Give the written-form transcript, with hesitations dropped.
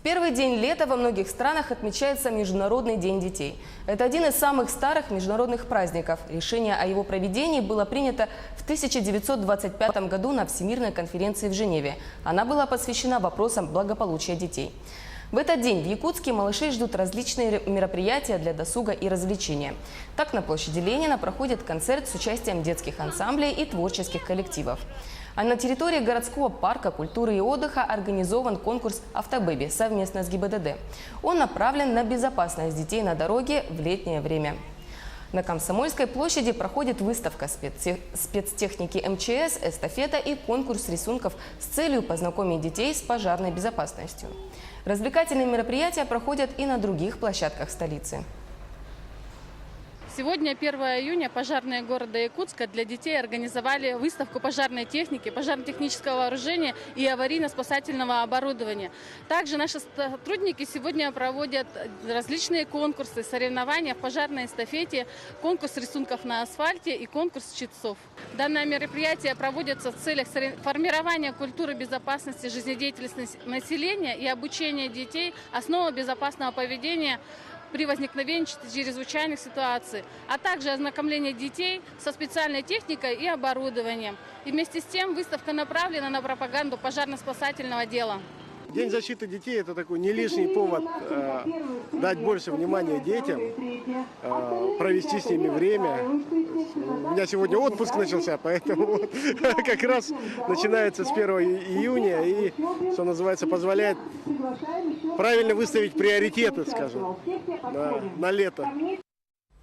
Первый день лета во многих странах отмечается Международный день детей. Это один из самых старых международных праздников. Решение о его проведении было принято в 1925 году на Всемирной конференции в Женеве. Она была посвящена вопросам благополучия детей. В этот день в Якутске малышей ждут различные мероприятия для досуга и развлечения. Так, на площади Ленина проходит концерт с участием детских ансамблей и творческих коллективов. А на территории городского парка культуры и отдыха организован конкурс «Автобэби» совместно с ГИБДД. Он направлен на безопасность детей на дороге в летнее время. На Комсомольской площади проходит выставка спецтехники МЧС, эстафета и конкурс рисунков с целью познакомить детей с пожарной безопасностью. Развлекательные мероприятия проходят и на других площадках столицы. Сегодня, 1 июня, пожарные города Якутска для детей организовали выставку пожарной техники, пожарно-технического вооружения и аварийно-спасательного оборудования. Также наши сотрудники сегодня проводят различные конкурсы, соревнования в пожарной эстафете, конкурс рисунков на асфальте и конкурс чтцов. Данное мероприятие проводится в целях формирования культуры безопасности жизнедеятельности населения и обучения детей основам безопасного поведения при возникновении чрезвычайных ситуаций, а также ознакомление детей со специальной техникой и оборудованием. И вместе с тем выставка направлена на пропаганду пожарно-спасательного дела. День защиты детей – это такой не лишний повод дать больше внимания детям, провести с ними время. У меня сегодня отпуск начался, поэтому как раз начинается с 1 июня и, что называется, позволяет правильно выставить приоритеты, скажем, на лето.